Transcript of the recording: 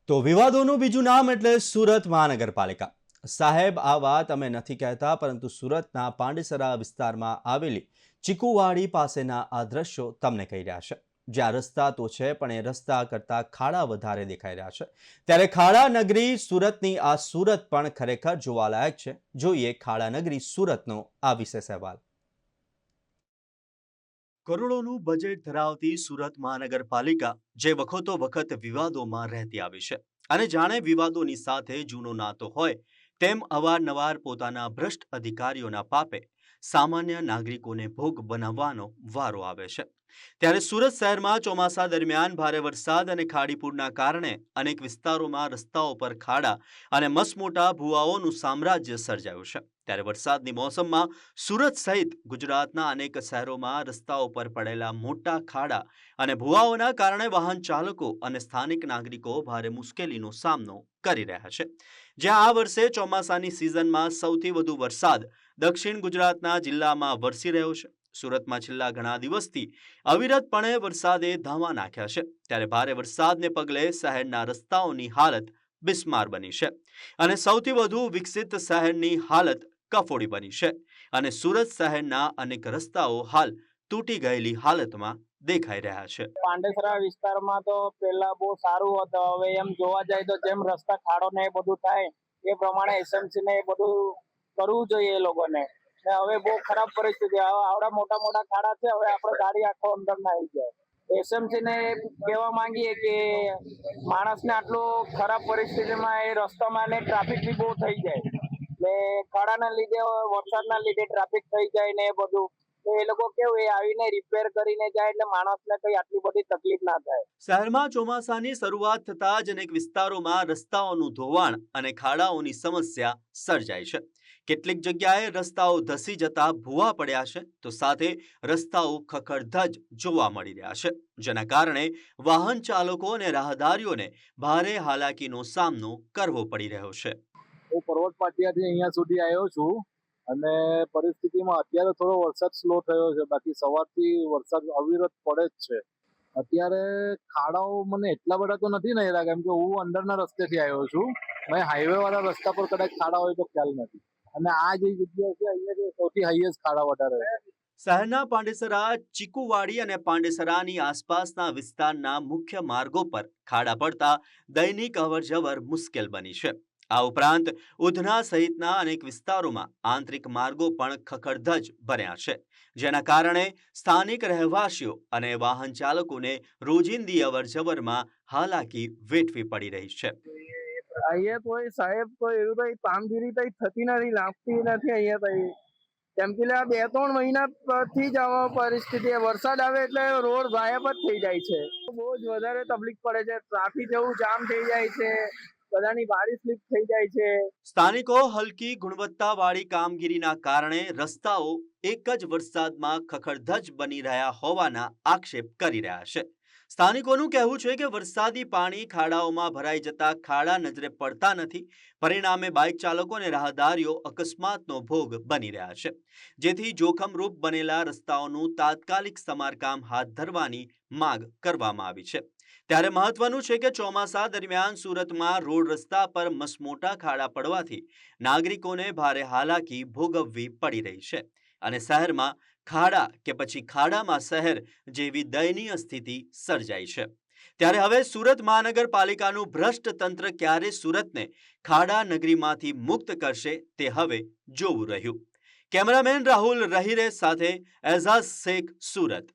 તો વિવાદોનું બીજું નામ એટલે સુરત મહાનગરપાલિકા. સાહેબ, આ વાત અમે નથી કહેતા, પરંતુ સુરતના પાંડેસરા વિસ્તારમાં આવેલી ચીકુવાડી પાસેના આ દ્રશ્યો તમને કહી રહ્યા છે, જ્યાં રસ્તા તો છે પણ એ રસ્તા કરતાં ખાડા વધારે દેખાઈ રહ્યા છે. ત્યારે ખાડા નગરી સુરતની આ સુરત પણ ખરેખર જોવાલાયક છે. જોઈએ ખાડા નગરી સુરતનો આ વિશેષ અહેવાલ. કરોડોનું બજેટ ધરાવતી સુરત મહાનગરપાલિકા જે વખતો વખત વિવાદોમાં રહેતી આવી છે અને જાણે વિવાદોની સાથે જૂનો નાતો હોય તેમ અવારનવાર પોતાના ભ્રષ્ટ અધિકારીઓના પાપે સામાન્ય નાગરિકોને ભોગ બનાવવાનો વારો આવે છે. ત્યારે સુરત શહેરમાં ચોમાસા દરમિયાન ભારે વરસાદ અને ખાડીપૂરના કારણે અનેક વિસ્તારોમાં રસ્તાઓ પર ખાડા અને મસમોટા ભૂવાઓનું સામ્રાજ્ય સર્જાયું છે. ત્યારે વરસાદની મોસમમાં સુરત સહિત ગુજરાતના અનેક શહેરોમાં રસ્તાઓ પર પડેલા મોટા ખાડા અને ભૂવાઓના કારણે વાહન ચાલકો અને સ્થાનિક નાગરિકો ભારે મુશ્કેલીનો સામનો કરી રહ્યા છે. જ્યાં આ વર્ષે ચોમાસાની સિઝનમાં સૌથી વધુ વરસાદ દક્ષિણ ગુજરાતના જિલ્લામાં વરસી રહ્યો છે. સુરતમાં છેલ્લા ઘણા દિવસથી અવિરતપણે વરસાદે ધામા નાખ્યા છે. ત્યારે ભારે વરસાદને પગલે શહેરના રસ્તાઓની હાલત બિસ્માર બની છે અને સૌથી વધુ વિકસિત શહેરની હાલત કફોડી બની છે અને સુરત શહેરના અનેક રસ્તાઓ હાલ તૂટી ગયેલી હાલતમાં દેખાઈ રહ્યા છે. પાંડેસરા વિસ્તારમાં તો પહેલા બહુ સારું હતું. હવે એમ જોવા જાય તો જેમ રસ્તા ખાડો ને એ બધું થાય એ પ્રમાણે એસએમસી ને એ બધું કરવું જોઈએ એ લોકોને. હવે બહુ ખરાબ પરિસ્થિતિ, આવડા મોટા મોટા ખાડા છે, હવે આપણે ગાડી આખો અંદર ના આવી જાય. એસએમસી ને કહેવા માંગીએ કે માણસને આટલું ખરાબ પરિસ્થિતિમાં એ રસ્તામાં ને ટ્રાફિક બી બહુ થઈ જાય ને ખાડાના લીધે વરસાદના લીધે ટ્રાફિક થઈ જાય ને એ બધું. તો એ લોકો કેવું એ આવીને રિપેર કરીને જાય એટલે માણસને કઈ આટલી બધી તકલીફ ના થાય. શહેરમાં ચોમાસાની શરૂઆત થતાં જ અનેક વિસ્તારોમાં રસ્તાઓનું ધોવાણ અને ખાડાઓની સમસ્યા સર્જાય છે. કેટલીક જગ્યાએ રસ્તાઓ ધસી જતા ભૂવા પડ્યા છે, તો સાથે રસ્તાઓ ખખડધજ જોવા મળી રહ્યા છે, જેના કારણે વાહન ચાલકો અને રાહદારીઓને ભારે હાલાકીનો સામનો કરવો પડી રહ્યો છે. હું પર્વત પાટિયાથી અહીંયા સુધી આવ્યો છું અને પરિસ્થિતિમાં અત્યારે થોડો વરસાદ સ્લો થયો છે, બાકી સવારથી વરસાદ અવિરત પડે જ છે. અત્યારે ખાડાઓ મને એટલા બધા તો નથી નડ્યા, કેમ કે હું અંદરના રસ્તેથી આવ્યો છું. મેં હાઈવે વાળા રસ્તા પર કદાચ ખાડા હોય તો ખ્યાલ નથી, અને આ જે જગ્યા છે અહીંયા સૌથી હાઈએસ્ટ ખાડા વધારે છે. શહેરના પાંડેસરા, ચીકુવાડી અને પાંડેસરાની આસપાસના વિસ્તારના મુખ્ય માર્ગો પર ખાડા પડતા દૈનિક અવરજવર મુશ્કેલ બની છે. આ ઉપરાંત ઉધના સહિતના અનેક વિસ્તારોમાં આંતરિક માર્ગો પણ ખખડધજ બન્યા છે, જેના કારણે સ્થાનિક રહેવાસીઓ અને વાહન ચાલકોને રોજિંદી અવરજવરમાં હાલાકી વેઠવી પડી રહી છે. અહીંયા કોઈ સાહેબ કોઈ એવું કઈ કામગીરી કઈ થતી નથી, લાગતી નથી અહીંયા કઈ. કેમ કે 2-3 મહિનાથી જ આવા પરિસ્થિતિ, વરસાદ આવે એટલે રોડ ગાયબ જ થઈ જાય છે. બહુ જ વધારે તકલીફ પડે છે, ટ્રાફિક એવું જામ થઈ જાય છે, બધાની ગાડી સ્લીપ થઈ જાય છે. સ્થાનિકો હલકી ગુણવત્તાવાળી કામગીરીના કારણે રસ્તાઓ એક જ વરસાદમાં ખખડધજ બની રહ્યા હોવાના આક્ષેપ કરી રહ્યા છે. સ્થાનિકોનું કહેવું છે કે વરસાદી પાણી ખાડાઓમાં ભરાઈ જતા ખાડા નજરે પડતા નથી, પરિણામે બાઇક ચાલકો અને રાહદારીઓ અકસ્માતનો ભોગ બની રહ્યા છે, જેથી જોખમરૂપ બનેલા રસ્તાઓનું તાત્કાલિક સમારકામ હાથ ધરવાની માંગ કરવામાં આવી છે. ત્યારે મહત્વનું છે કે ચોમાસા દરમિયાન સુરતમાં રોડ રસ્તા પર મસમોટા ખાડા પડવાથી નાગરિકોને ભારે હાલાકી ભોગવવી પડી રહી છે અને શહેરમાં ખાડા કે પછી ખાડામાં શહેર જેવી દયનીય સ્થિતિ સર્જાઈ છે. ત્યારે હવે સુરત મહાનગરપાલિકાનું ભ્રષ્ટ તંત્ર ક્યારે સુરતને ખાડા નગરીમાંથી મુક્ત કરશે તે હવે જોવું રહ્યું. કેમેરામેન રાહુલ રહીરે સાથે એઝાઝ શેખ, સુરત.